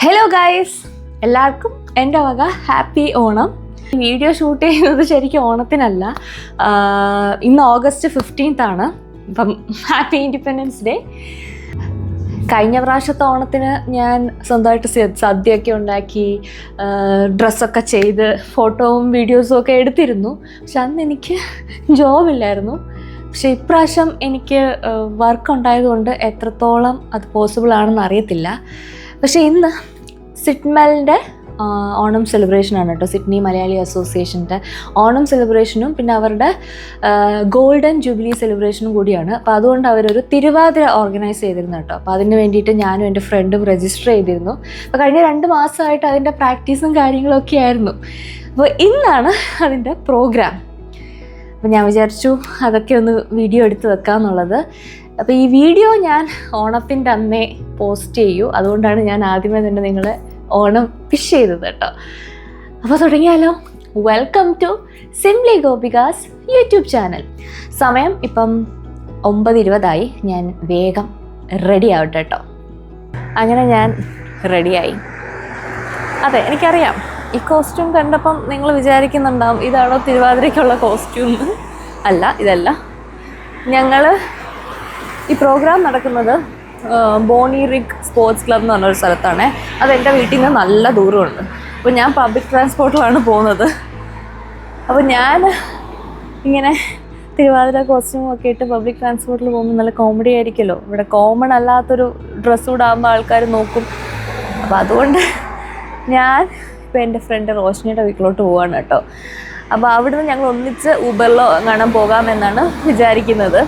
Hello guys, എല്ലാവർക്കും എൻ്റെ വക ഹാപ്പി ഓണം. വീഡിയോ ഷൂട്ട് ചെയ്യുന്നത് ശരിക്കും ഓണത്തിനല്ല. ഇന്ന് ഓഗസ്റ്റ് 15th ആണ്. അപ്പം ഹാപ്പി ഇൻഡിപെൻഡൻസ് ഡേ. കഴിഞ്ഞ പ്രാവശ്യത്തെ ഓണത്തിന് ഞാൻ സ്വന്തമായിട്ട് സദ്യയൊക്കെ ഉണ്ടാക്കി ഡ്രസ്സൊക്കെ ചെയ്ത് ഫോട്ടോവും വീഡിയോസും ഒക്കെ എടുത്തിരുന്നു. പക്ഷെ അന്ന് എനിക്ക് ജോബില്ലായിരുന്നു. പക്ഷെ ഇപ്രാവശ്യം എനിക്ക് വർക്ക് ഉണ്ടായതുകൊണ്ട് എത്രത്തോളം അത് പോസിബിൾ ആണെന്ന് അറിയത്തില്ല. പക്ഷേ ഇന്ന് സിഡ്മലിൻ്റെ ഓണം സെലിബ്രേഷനാണ് കേട്ടോ. സിഡ്നി മലയാളി അസോസിയേഷൻ്റെ ഓണം സെലിബ്രേഷനും പിന്നെ അവരുടെ ഗോൾഡൻ ജൂബിലി സെലിബ്രേഷനും കൂടിയാണ്. അപ്പോൾ അതുകൊണ്ട് അവരൊരു തിരുവാതിര ഓർഗനൈസ് ചെയ്തിരുന്നു കേട്ടോ. അപ്പോൾ അതിന് വേണ്ടിയിട്ട് ഞാനും എൻ്റെ ഫ്രണ്ടും രജിസ്റ്റർ ചെയ്തിരുന്നു. അപ്പോൾ കഴിഞ്ഞ 2 മാസമായിട്ട് അതിൻ്റെ പ്രാക്ടീസും കാര്യങ്ങളൊക്കെ ആയിരുന്നു. അപ്പോൾ ഇന്നാണ് അതിൻ്റെ പ്രോഗ്രാം. അപ്പോൾ ഞാൻ വിചാരിച്ചു അതൊക്കെ ഒന്ന് വീഡിയോ എടുത്ത് വെക്കാമെന്നുള്ളത്. അപ്പോൾ ഈ വീഡിയോ ഞാൻ ഓണത്തിൻ്റെ അന്നേ പോസ്റ്റ് ചെയ്യൂ. അതുകൊണ്ടാണ് ഞാൻ ആദ്യമേ തന്നെ നിങ്ങളെ ഓണം വിഷ് ചെയ്തത് കേട്ടോ. അപ്പോൾ തുടങ്ങിയാലോ. Welcome to simply Gopika's YouTube channel. സമയം ഇപ്പം 9:20 ഞാൻ വേഗം റെഡി ആവട്ടെ കേട്ടോ. അങ്ങനെ ഞാൻ റെഡിയായി. അതെ, എനിക്കറിയാം ഈ കോസ്റ്റ്യൂം കണ്ടപ്പം നിങ്ങൾ വിചാരിക്കുന്നുണ്ടാവും ഇതാണോ തിരുവാതിരയ്ക്കുള്ള കോസ്റ്റ്യൂം. അല്ല, ഇതല്ല. ഞങ്ങൾ ഈ പ്രോഗ്രാം നടക്കുന്നത് ബോണി റിഗ് സ്പോർട്സ് ക്ലബ് എന്ന് പറഞ്ഞൊരു സ്ഥലത്താണ്. അതെൻ്റെ വീട്ടിൽ നിന്ന് നല്ല ദൂരമുണ്ട്. അപ്പോൾ ഞാൻ പബ്ലിക് ട്രാൻസ്പോർട്ടിലാണ് പോകുന്നത്. അപ്പോൾ ഞാൻ ഇങ്ങനെ തിരുവാതിര കോസ്റ്റ്യൂമൊക്കെ ഇട്ട് പബ്ലിക് ട്രാൻസ്പോർട്ടിൽ പോകുമ്പോൾ നല്ല കോമഡി ആയിരിക്കുമല്ലോ. ഇവിടെ കോമൺ അല്ലാത്തൊരു ഡ്രസ്സ് കൂടെ ആകുമ്പോൾ ആൾക്കാർ നോക്കും. അപ്പോൾ അതുകൊണ്ട് ഞാൻ ഇപ്പോൾ എൻ്റെ ഫ്രണ്ട് റോഷ്നിയുടെ വീട്ടിലോട്ട് പോവാണ് കേട്ടോ. അപ്പോൾ അവിടുന്ന് ഞങ്ങൾ ഒന്നിച്ച് ഊബറിലോ കാണാൻ പോകാമെന്നാണ് വിചാരിക്കുന്നത്.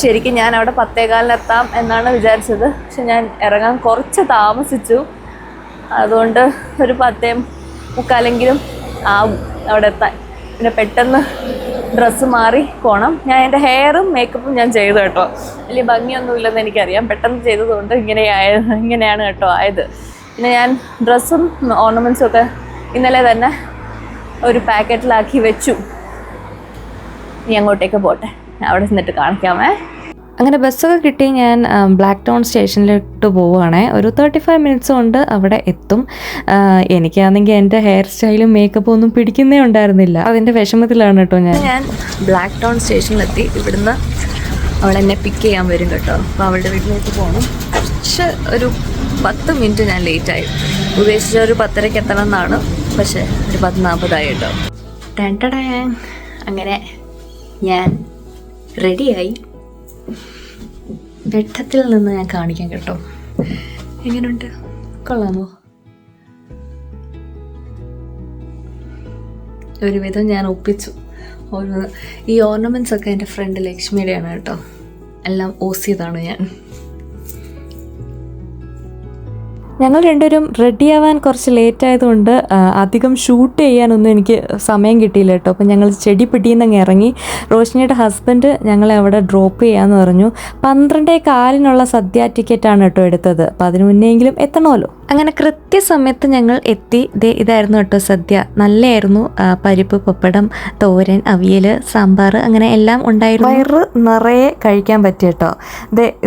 ശരിക്കും ഞാൻ അവിടെ 10:15 എത്താം എന്നാണ് വിചാരിച്ചത്. പക്ഷെ ഞാൻ ഇറങ്ങാൻ കുറച്ച് താമസിച്ചു. അതുകൊണ്ട് ഒരു 10:45 ആവും അവിടെ എത്താൻ. പിന്നെ പെട്ടെന്ന് ഡ്രസ്സ് മാറി പോകണം. ഞാൻ എൻ്റെ ഹെയറും മേക്കപ്പും ഞാൻ ചെയ്തു കേട്ടോ. വലിയ ഭംഗിയൊന്നുമില്ലെന്ന് എനിക്കറിയാം. പെട്ടെന്ന് ചെയ്തതുകൊണ്ട് ഇങ്ങനെയാണ് കേട്ടോ ആയത്. പിന്നെ ഞാൻ ഡ്രസ്സും ഓർണമെൻറ്റ്സും ഒക്കെ ഇന്നലെ തന്നെ ഒരു പാക്കറ്റിലാക്കി വെച്ചു. ഇനി അങ്ങോട്ടേക്ക് പോട്ടെ, അവിടെ നിന്നിട്ട് കാണിക്കാമേ. അങ്ങനെ ബസ്സൊക്കെ കിട്ടി ഞാൻ ബ്ലാക്ക് ടൗൺ സ്റ്റേഷനിലോട്ട് പോവുകയാണേ. ഒരു 35 മിനിറ്റ്സ് കൊണ്ട് അവിടെ എത്തും. എനിക്കാണെങ്കിൽ എൻ്റെ ഹെയർ സ്റ്റൈലും മേക്കപ്പും ഒന്നും പിടിക്കുന്നേ ഉണ്ടായിരുന്നില്ല. അതിൻ്റെ വിഷമത്തിലാണ് കേട്ടോ ഞാൻ ബ്ലാക്ക് ടൗൺ സ്റ്റേഷനിലെത്തി. ഇവിടുന്ന് അവളെന്നെ പിക്ക് ചെയ്യാൻ വരും കേട്ടോ. അപ്പോൾ അവളുടെ വീട്ടിലേക്ക് പോകണം. പക്ഷെ ഒരു 10 മിനിറ്റ് ഞാൻ ലേറ്റായി. ഉദ്ദേശിച്ച ഒരു 10:30 എത്തണം എന്നാണ്. പക്ഷേ ഒരു 10:40 കേട്ടോ. അങ്ങനെ ഞാൻ റെഡിയായി. വെട്ടത്തിൽ നിന്ന് ഞാൻ കാണിക്കാം കേട്ടോ. എങ്ങനെയുണ്ട്? കൊള്ളാമോ? ഒരുവിധം ഞാൻ ഒപ്പിച്ചു. ഈ ഓർണമെൻറ്റ്സ് ഒക്കെ എൻ്റെ ഫ്രണ്ട് ലക്ഷ്മിയുടെയാണ് കേട്ടോ. എല്ലാം ഓസിയതാണ് ഞാൻ. ഞങ്ങൾ രണ്ടുപേരും റെഡിയാവാൻ കുറച്ച് ലേറ്റ് ആയതുകൊണ്ട് അധികം ഷൂട്ട് ചെയ്യാനൊന്നും എനിക്ക് സമയം കിട്ടിയില്ല കേട്ടോ. അപ്പം ഞങ്ങൾ ചെടിപ്പെട്ടിയിൽ നിന്ന് ഇറങ്ങി. റോഷ്നിയുടെ ഹസ്ബൻഡ് ഞങ്ങളെ അവിടെ ഡ്രോപ്പ് ചെയ്യാമെന്ന് പറഞ്ഞു. 12:15 സദ്യ ടിക്കറ്റാണ് കേട്ടോ എടുത്തത്. അപ്പം അതിന് മുന്നെയെങ്കിലും എത്തണമല്ലോ. അങ്ങനെ കൃത്യസമയത്ത് ഞങ്ങൾ എത്തി. ഇതായിരുന്നു കേട്ടോ സദ്യ. നല്ലതായിരുന്നു. പരിപ്പ്, പപ്പടം, തോരൻ, അവിയൽ, സാമ്പാർ, അങ്ങനെ എല്ലാം ഉണ്ടായിരുന്നു. വയറ് നിറയെ കഴിക്കാൻ പറ്റി കേട്ടോ.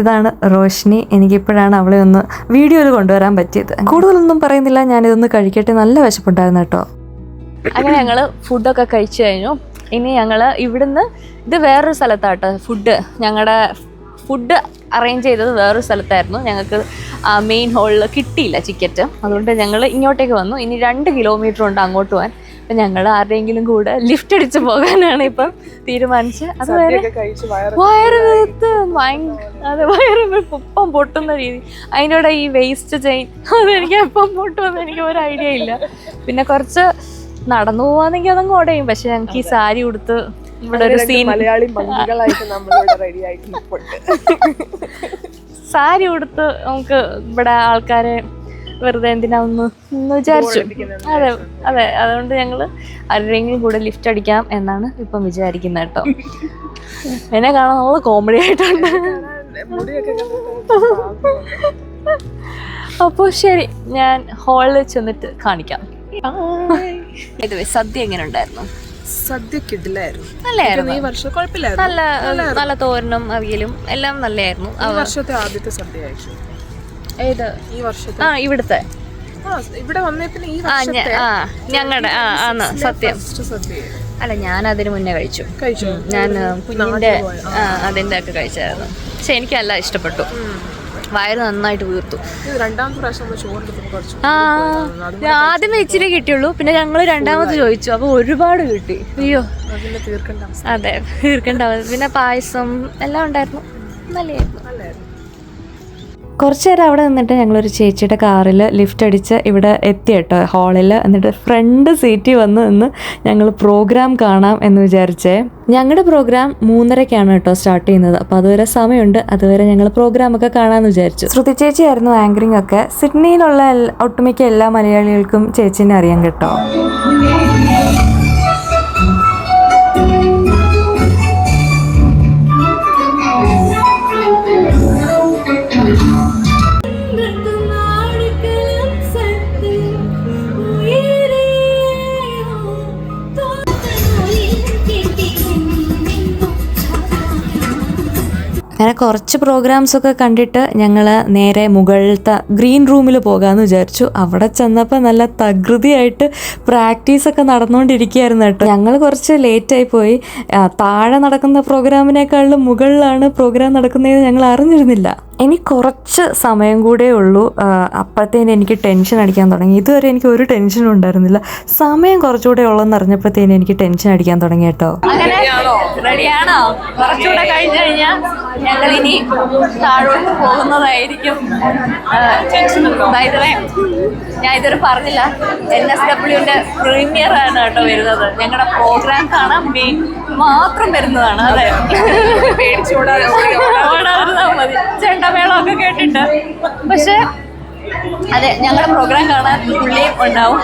ഇതാണ് റോഷ്നി. എനിക്കിപ്പോഴാണ് അവളെ ഒന്ന് വീഡിയോയിൽ കൊണ്ടുവരാൻ പറ്റിയത്. കൂടുതലൊന്നും പറയുന്നില്ല, ഞാനിതൊന്ന് കഴിക്കട്ടെ. നല്ല വിശപ്പുണ്ടായിരുന്നു കേട്ടോ. അങ്ങനെ ഞങ്ങൾ ഫുഡൊക്കെ കഴിച്ചു കഴിഞ്ഞു. ഇനി ഞങ്ങൾ ഇവിടുന്ന് ഇത് വേറൊരു സ്ഥലത്താട്ടോ ഞങ്ങളുടെ ഫുഡ് അറേഞ്ച് ചെയ്തത് വേറൊരു സ്ഥലത്തായിരുന്നു. ഞങ്ങൾക്ക് മെയിൻ ഹോളിൽ കിട്ടിയില്ല ടിക്കറ്റ്. അതുകൊണ്ട് ഞങ്ങൾ ഇങ്ങോട്ടേക്ക് വന്നു. ഇനി 2 കിലോമീറ്റർ ഉണ്ട് അങ്ങോട്ട് പോകാൻ. അപ്പം ഞങ്ങൾ ആരുടെയെങ്കിലും കൂടെ ലിഫ്റ്റ് അടിച്ച് പോകാനാണ് ഇപ്പം തീരുമാനിച്ചത്. അത് വയറ് കുപ്പം പൊട്ടുന്ന രീതി. അതിൻ്റെ കൂടെ ഈ വേസ്റ്റ് ചെയിൻ അതെനിക്ക് എപ്പം പൊട്ടുമെന്ന് എനിക്ക് ഒരു ഐഡിയ ഇല്ല. പിന്നെ കുറച്ച് നടന്നു പോവാന്നെങ്കിൽ അതങ്ങ് ഓടയും. പക്ഷെ ഞങ്ങൾക്ക് ഈ സാരി ഉടുത്ത് ഇവിടെ ഒരു സീൻ സാരി ഉടുത്ത് നമുക്ക് ഇവിടെ ആൾക്കാരെ വെറുതെ എന്തിനാ ഒന്ന് വിചാരിച്ചു. അതെ അതുകൊണ്ട് ഞങ്ങൾ ആരുടെയെങ്കിലും കൂടെ ലിഫ്റ്റ് അടിക്കാം എന്നാണ് ഇപ്പം വിചാരിക്കുന്നത് കേട്ടോ. എന്നെ കാണാൻ നമ്മൾ കോമഡി ആയിട്ടുണ്ട്. അപ്പോൾ ശരി, ഞാൻ ഹാളിൽ ചെന്നിട്ട് കാണിക്കാം. സദ്യ എങ്ങനെ ഉണ്ടായിരുന്നു? സദ്യ കിടിലായിരുന്നു. നല്ലായിരുന്നു. ഈ വർഷം കുഴപ്പമില്ലായിരുന്നു. നല്ല തോരനും അവിയലും എല്ലാം നല്ലായിരുന്നു. ഈ വർഷത്തെ ആദ്യത്തെ സദ്യ ആയിരുന്നു. ഏത് ഈ വർഷത്തെ ഇവിടുത്തെ ഇവിടെ വന്നേ പിന്നെ ഈ ഞങ്ങളുടെ ആന്ന് സത്യം സദ്യ അല്ല, ഞാൻ അതിന് മുന്നേ കഴിച്ചു. ഞാൻ കുഞ്ഞിൻ്റെ അതിൻ്റെ ഒക്കെ കഴിച്ചായിരുന്നു. പക്ഷെ എനിക്കല്ല ഇഷ്ടപ്പെട്ടു, വയറ് നന്നായിട്ട് വീർത്തു. ആദ്യമേ ഇച്ചിരി കിട്ടിയുള്ളൂ, പിന്നെ ഞങ്ങൾ രണ്ടാമത് ചോദിച്ചു, അപ്പോൾ ഒരുപാട് കിട്ടി. അയ്യോ അതെ, തീർക്കണ്ട. പിന്നെ പായസം എല്ലാം ഉണ്ടായിരുന്നു, നല്ലതായിരുന്നു. കുറച്ച് നേരം അവിടെ നിന്നിട്ട് ഞങ്ങളൊരു ചേച്ചിയുടെ കാറിൽ ലിഫ്റ്റ് അടിച്ച് ഇവിടെ എത്തി കേട്ടോ, ഹാളിൽ. എന്നിട്ട് ഫ്രണ്ട് സീറ്റിൽ വന്ന് നിന്ന് ഞങ്ങൾ പ്രോഗ്രാം കാണാം എന്ന് വിചാരിച്ചേ. ഞങ്ങളുടെ പ്രോഗ്രാം 3:30-ക്കാണ് കേട്ടോ സ്റ്റാർട്ട് ചെയ്യുന്നത്. അപ്പോൾ അതുവരെ സമയമുണ്ട്, അതുവരെ ഞങ്ങൾ പ്രോഗ്രാമൊക്കെ കാണാമെന്ന് വിചാരിച്ചു. ശ്രുതി ചേച്ചിയായിരുന്നു ആങ്കറിംഗ് ഒക്കെ. സിഡ്നിയിലുള്ള ഒട്ടുമിക്ക എല്ലാ മലയാളികൾക്കും ചേച്ചീനെ അറിയാം കേട്ടോ. അങ്ങനെ കുറച്ച് പ്രോഗ്രാംസൊക്കെ കണ്ടിട്ട് ഞങ്ങൾ നേരെ മുകളിലത്തെ ഗ്രീൻ റൂമിൽ പോകാമെന്ന് വിചാരിച്ചു. അവിടെ ചെന്നപ്പോൾ നല്ല തകൃതിയായിട്ട് പ്രാക്ടീസൊക്കെ നടന്നുകൊണ്ടിരിക്കുകയായിരുന്നു കേട്ടോ. ഞങ്ങൾ കുറച്ച് ലേറ്റായി പോയി. താഴെ നടക്കുന്ന പ്രോഗ്രാമിനേക്കാളും മുകളിലാണ് പ്രോഗ്രാം നടക്കുന്നതെന്ന് ഞങ്ങൾ അറിഞ്ഞിരുന്നില്ല. ഇനി കുറച്ച് സമയം കൂടെ ഉള്ളൂ, അപ്പോഴത്തേന് എനിക്ക് ടെൻഷൻ അടിക്കാൻ തുടങ്ങി. ഇതുവരെ എനിക്ക് ഒരു ടെൻഷനും ഉണ്ടായിരുന്നില്ല. സമയം കുറച്ചുകൂടെ ഉള്ളതെന്ന് അറിഞ്ഞപ്പോഴത്തേന് എനിക്ക് ടെൻഷൻ അടിക്കാൻ തുടങ്ങി കേട്ടോ. റെഡിയാണോ? കുറച്ചുകൂടെ കഴിഞ്ഞ് കഴിഞ്ഞാൽ ഞങ്ങൾ ഇനി താഴോട്ട് പോകുന്നതായിരിക്കും. ഞാൻ ഇതുവരെ പറഞ്ഞില്ല, NSWന്റെ പ്രീമിയർ ആണ് കേട്ടോ വരുന്നത്. ഞങ്ങളുടെ പ്രോഗ്രാം കാണാൻ മാത്രം വരുന്നതാണ്. അതെ, ഓടാതിരുന്നാൽ മതി, ചെണ്ടമേളമൊക്കെ കേട്ടിട്ട്. പക്ഷെ അതെ, ഞങ്ങളുടെ പ്രോഗ്രാം കാണാൻ പുള്ളിയും ഉണ്ടാവും.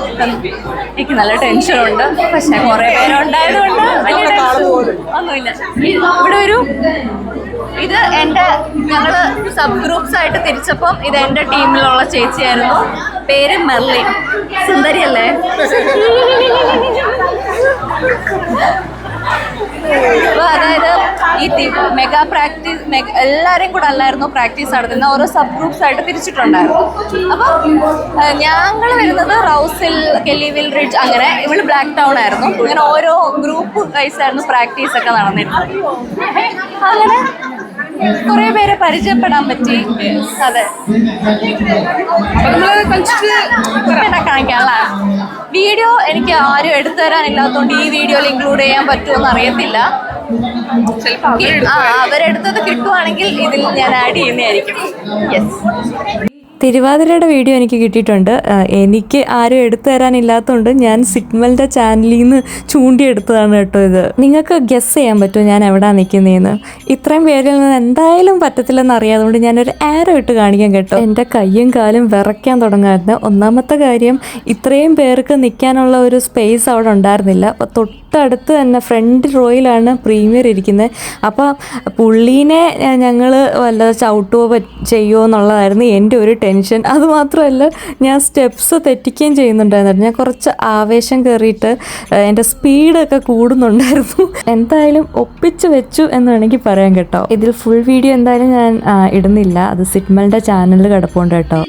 എനിക്ക് നല്ല ടെൻഷനുണ്ട്, പക്ഷെ കുറെ പേരുണ്ടായതുകൊണ്ട് വലിയ ടെൻഷൻ ഒന്നുമില്ല. ഇവിടെ ഇത് ഞങ്ങൾ സബ് ഗ്രൂപ്പ്സ് ആയിട്ട് തിരിച്ചപ്പം ഇത് എൻ്റെ ടീമിലുള്ള ചേച്ചിയായിരുന്നു. പേര് മെർലിൻ. സുന്ദരിയല്ലേ? അപ്പോൾ അതായത് ഈ മെഗാ പ്രാക്ടീസ് എല്ലാവരെയും കൂടെ അല്ലായിരുന്നു പ്രാക്ടീസ് നടത്തുന്ന, ഓരോ സബ് ഗ്രൂപ്പ്സ് ആയിട്ട് തിരിച്ചിട്ടുണ്ടായിരുന്നു. അപ്പം ഞങ്ങൾ വരുന്നത് റൗസിൽ, കെല്ലിവിൽ റിഡ്ജ്, അങ്ങനെ ഇവള് ബ്ലാക്ക് ടൗൺ ആയിരുന്നു. ഇങ്ങനെ ഓരോ ഗ്രൂപ്പ് വൈസായിരുന്നു പ്രാക്ടീസ് ഒക്കെ നടന്നിരുന്നത്. അങ്ങനെ കുറെ പേരെ പരിചയപ്പെടാൻ പറ്റി. അതെ, കാണിക്കാനുള്ള വീഡിയോ എനിക്ക് ആരും എടുത്തു തരാനില്ലാത്തതുകൊണ്ട് ഈ വീഡിയോയിൽ ഇൻക്ലൂഡ് ചെയ്യാൻ പറ്റുമെന്ന് അറിയത്തില്ല. അവരെടുത്തത് കിട്ടുവാണെങ്കിൽ ഇതിൽ ഞാൻ ആഡ് ചെയ്യുന്നതായിരിക്കും. യെസ്, തിരുവാതിരയുടെ വീഡിയോ എനിക്ക് കിട്ടിയിട്ടുണ്ട്. എനിക്ക് ആരും എടുത്തു തരാനില്ലാത്തതുകൊണ്ട് ഞാൻ സിഗ്മലിൻ്റെ ചാനലിൽ നിന്ന് ചൂണ്ടിയെടുത്തതാണ് കേട്ടോ ഇത്. നിങ്ങൾക്ക് ഗസ് ചെയ്യാൻ പറ്റുമോ ഞാൻ എവിടെയാണ് നിൽക്കുന്നതെന്ന്? ഇത്രയും പേരിൽ നിന്ന് എന്തായാലും പറ്റത്തില്ലെന്ന് അറിയാതുകൊണ്ട് ഞാനൊരു ആരോ ഇട്ട് കാണിക്കാൻ കേട്ടോ. എൻ്റെ കയ്യും കാലും വിറയ്ക്കാൻ തുടങ്ങായിരുന്നു. ഒന്നാമത്തെ കാര്യം, ഇത്രയും പേർക്ക് നിൽക്കാനുള്ള ഒരു സ്പേസ് അവിടെ ഉണ്ടായിരുന്നില്ല. അപ്പോൾ തൊട്ടടുത്ത് തന്നെ ഫ്രണ്ട് റോയിലാണ് പ്രീമിയർ ഇരിക്കുന്നത്. അപ്പോൾ പുള്ളീനെ ഞങ്ങൾ വല്ല ചവിട്ടുകയോ ചെയ്യുമോ എന്നുള്ളതായിരുന്നു എൻ്റെ ഒരു ടെൻഷൻ. അതുമാത്രമല്ല, ഞാൻ സ്റ്റെപ്സ് തെറ്റിക്കുകയും ചെയ്യുന്നുണ്ടായിരുന്നു. ഞാൻ കുറച്ച് ആവേശം കയറിയിട്ട് എൻ്റെ സ്പീഡൊക്കെ കൂടുന്നുണ്ടായിരുന്നു. എന്തായാലും ഒപ്പിച്ച് വെച്ചു എന്ന് വേണമെങ്കിൽ പറയാം കേട്ടോ. ഇതിൽ ഫുൾ വീഡിയോ എന്തായാലും ഞാൻ ഇടുന്നില്ല, അത് സിഗ്മലിൻ്റെ ചാനലിൽ കിടപ്പുണ്ട് കേട്ടോ.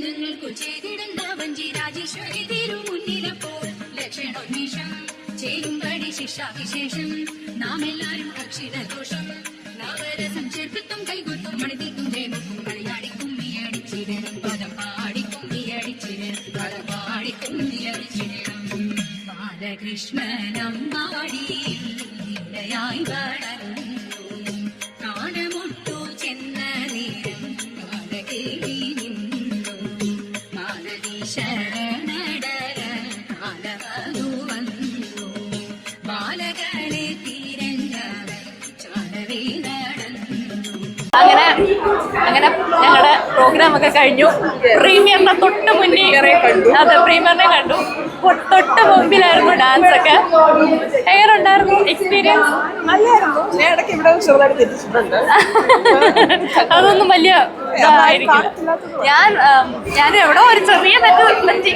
കൃഷ്ണനമ്മാടി ഇടയായി വളർന്നു പ്രാണമുട്ടു ചെന്ന നേരം കാലകേളി നിന്നു മാനവി ശരണടര കാലവതു വന്നു ബാലകളെ തിരഞ്ഞവർ ചാടവേ നടന്നു. അങ്ങനെ ഞങ്ങളുടെ പ്രോഗ്രാം ഒക്കെ കഴിഞ്ഞു. പ്രീമിയറിന്റെ തൊട്ട് മുന്നിൽ അതെ, പ്രീമിയറിനെ കണ്ടു. തൊട്ട് മുമ്പിലായിരുന്നു ഡാൻസ് ഒക്കെ. എങ്ങനെ ഉണ്ടായിരുന്നു എക്സ്പീരിയൻസ്? അതൊന്നും വലിയ ഞാൻ എവിടെ ഒരു ചെറിയ തെറ്റ് പറ്റി,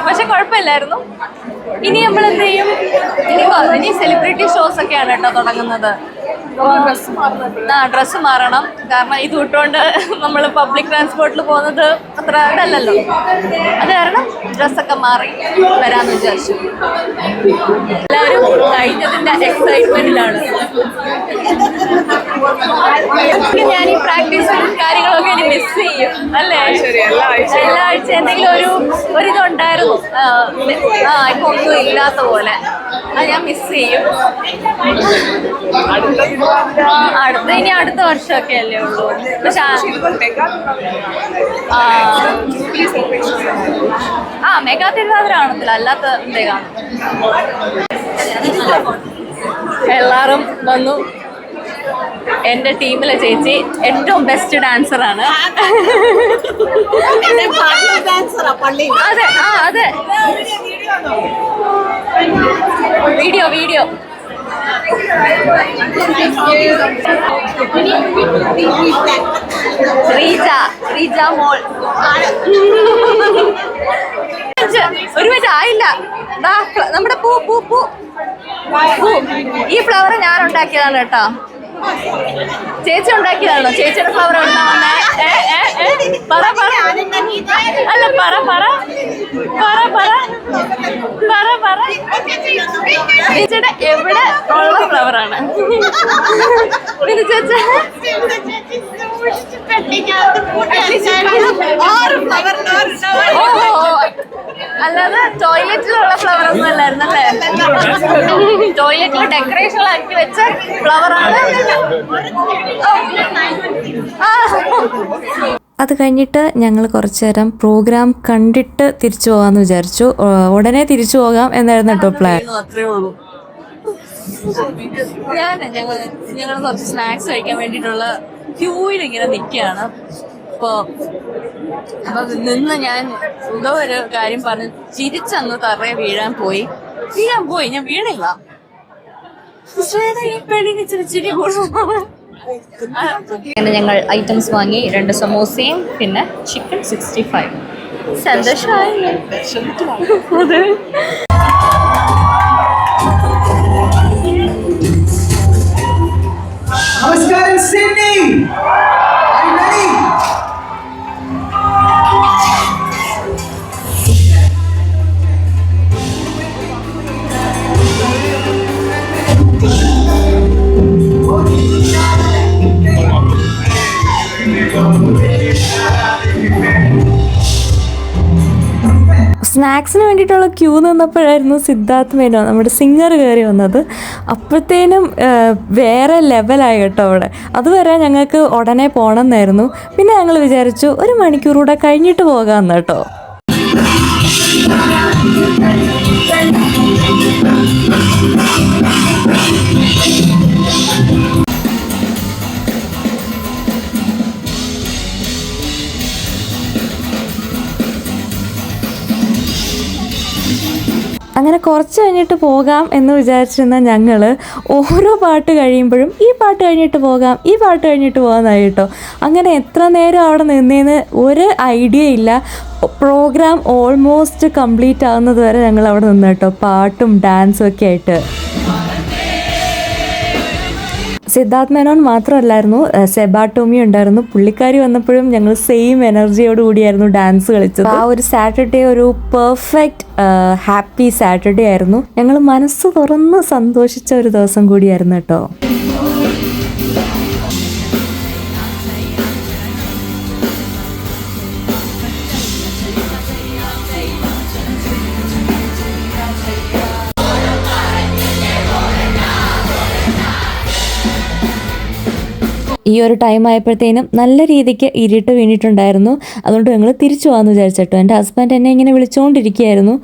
പക്ഷെ കുഴപ്പമില്ലായിരുന്നു. ഇനി നമ്മൾ എന്ത് ചെയ്യും? ഇനി സെലിബ്രിറ്റി ഷോസ് ഒക്കെയാണ് കേട്ടോ തുടങ്ങുന്നത്. ഡ്രസ്സ് മാറണം. കാരണം ഇത് ഇട്ടുകൊണ്ട് നമ്മൾ പബ്ലിക് ട്രാൻസ്പോർട്ടിൽ പോകുന്നത് അത്ര ഇതല്ലല്ലോ. അത് കാരണം ഡ്രസ്സൊക്കെ മാറി വരാമെന്ന് വിചാരിച്ചു. എല്ലാവരും കഴിഞ്ഞതിൻ്റെ എക്സൈറ്റ്മെന്റിലാണ്. ഞാൻ ഈ പ്രാക്ടീസും കാര്യങ്ങളൊക്കെ ഇനി മിസ് ചെയ്യും അല്ലേ? എല്ലാ ആഴ്ച എന്തെങ്കിലും ഒരിതുണ്ടായിരുന്നു. ഇപ്പൊ ഒന്നും ഇല്ലാത്ത പോലെ അത് ഞാൻ മിസ് ചെയ്യും. അടുത്ത വർഷമൊക്കെ അല്ലേ ഉള്ളൂ. പക്ഷെ മെഗാ തിരുവാതിര കാണത്തില്ല, അല്ലാത്ത എന്തേ കാണും. എല്ലാവരും വന്നു. എന്റെ ടീമിലെ ചേച്ചി ഏറ്റവും ബെസ്റ്റ് ഡാൻസറാണ്. അതെ അതെ, വീഡിയോ റീജ മോൾ. ഒരു മിനിറ്റ് ആയില്ല. നമ്മുടെ പൂ ഈ ഫ്ലവർ ഞാൻ ഉണ്ടാക്കിയതാണ് കേട്ടോ. ചേച്ചി ഉണ്ടാക്കിയതാണോ? ചേച്ചിയുടെ ഫ്ലവർ എവിടുന്നാ വന്നേ? പറ അല്ല പറ ചേച്ചിയുടെ എവിടെ ഉള്ള ഫ്ലവറാണ്? ചേച്ചി അല്ലാതെ ടോയ്ലറ്റിലുള്ള ഫ്ലവർ ഒന്നും അല്ലായിരുന്നല്ലേ? ടോയ്ലറ്റിൽ ഡെക്കറേഷനിലാക്കി വെച്ച ഫ്ലവറാണ്. അത് കഴിഞ്ഞിട്ട് ഞങ്ങൾ കുറച്ച് നേരം പ്രോഗ്രാം കണ്ടിട്ട് തിരിച്ചു പോകാമെന്ന് വിചാരിച്ചു. ഉടനെ തിരിച്ചു പോകാം എന്നായിരുന്നു കേട്ടോ പ്ലാൻ. ഞങ്ങൾ കുറച്ച് സ്നാക്സ് കഴിക്കാൻ വേണ്ടിയിട്ടുള്ള ക്യൂവിൽ ഇങ്ങനെ നിൽക്കുകയാണ്. അപ്പൊ നിന്ന് ഞാൻ എന്തോ ഒരു കാര്യം പറഞ്ഞ് ചിരിച്ചങ്ങ് തറയെ വീഴാൻ പോയി. ഞാൻ വീണില്ല. ചിരി അങ്ങനെ ഞങ്ങൾ ഐറ്റംസ് വാങ്ങി. 2 സമോസയും പിന്നെ ചിക്കൻ 65. സന്തോഷമായി. നമസ്കാരം സിഡ്നി. സ്നാക്സിന് വേണ്ടിയിട്ടുള്ള ക്യൂ നിന്നപ്പോഴായിരുന്നു സിദ്ധാർത്ഥ് മേനോൻ നമ്മുടെ സിംഗർ കയറി വന്നത്. അപ്പോഴത്തേനും വേറെ ലെവലായി കേട്ടോ അവിടെ. അതുവരെ ഞങ്ങൾക്ക് ഉടനെ പോകണം എന്നായിരുന്നു. പിന്നെ ഞങ്ങൾ വിചാരിച്ചു 1 മണിക്കൂർ കൂടെ കഴിഞ്ഞിട്ട് പോകാമെന്ന് കേട്ടോ. അങ്ങനെ കുറച്ച് കഴിഞ്ഞിട്ട് പോകാം എന്ന് വിചാരിച്ചിരുന്ന ഞങ്ങൾ ഓരോ പാട്ട് കഴിയുമ്പോഴും ഈ പാട്ട് കഴിഞ്ഞിട്ട് പോകാമെന്നായി കേട്ടോ. അങ്ങനെ എത്ര നേരം അവിടെ നിന്നേന്ന് ഒരു ഐഡിയ ഇല്ല. പ്രോഗ്രാം ഓൾമോസ്റ്റ് കംപ്ലീറ്റ് ആവുന്നത് വരെ ഞങ്ങൾ അവിടെ നിന്ന് കേട്ടോ, പാട്ടും ഡാൻസും ഒക്കെ ആയിട്ട്. സിദ്ധാർത്ഥ് മേനോൻ മാത്രമല്ലായിരുന്നു, സെബ ടോമി ഉണ്ടായിരുന്നു. പുള്ളിക്കാരി വന്നപ്പോഴും ഞങ്ങൾ സെയിം എനർജിയോട് കൂടിയായിരുന്നു ഡാൻസ് കളിച്ചത്. ആ ഒരു സാറ്റർഡേ ഒരു പെർഫെക്റ്റ് ഹാപ്പി സാറ്റർഡേ ആയിരുന്നു. ഞങ്ങൾ മനസ്സ് തുറന്ന് സന്തോഷിച്ച ഒരു ദിവസം കൂടിയായിരുന്നു കേട്ടോ. ഈ ഒരു ടൈം ആയപ്പോഴത്തേനും നല്ല രീതിക്ക് ഇരുട്ട് വീണിട്ടുണ്ടായിരുന്നു. അതുകൊണ്ട് ഞങ്ങൾ തിരിച്ചു പോകാമെന്ന് വിചാരിച്ചിട്ടോ. എൻ്റെ ഹസ്ബൻഡ് എന്നെ ഇങ്ങനെ വിളിച്ചുകൊണ്ടിരിക്കുകയായിരുന്നു.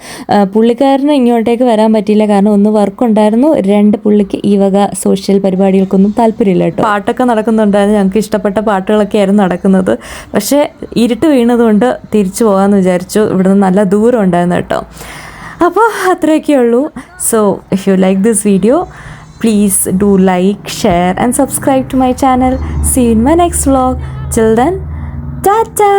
പുള്ളിക്കാരന് ഇങ്ങോട്ടേക്ക് വരാൻ പറ്റിയില്ല. കാരണം 1 വർക്ക് ഉണ്ടായിരുന്നു, 2 പുള്ളിക്ക് ഈ വക സോഷ്യൽ പരിപാടികൾക്കൊന്നും താല്പര്യമില്ല കേട്ടോ. പാട്ടൊക്കെ നടക്കുന്നുണ്ടായിരുന്നു, ഞങ്ങൾക്ക് ഇഷ്ടപ്പെട്ട പാട്ടുകളൊക്കെ ആയിരുന്നു നടക്കുന്നത്. പക്ഷേ ഇരുട്ട് വീണതുകൊണ്ട് തിരിച്ചു പോകാമെന്ന് വിചാരിച്ചു. ഇവിടുന്ന് നല്ല ദൂരം ഉണ്ടായിരുന്നു കേട്ടോ. അപ്പോൾ അത്രയൊക്കെ ഉള്ളൂ. So if you like this video, please do like, share and subscribe to my channel. See you in my next vlog. Till then, ta-ta!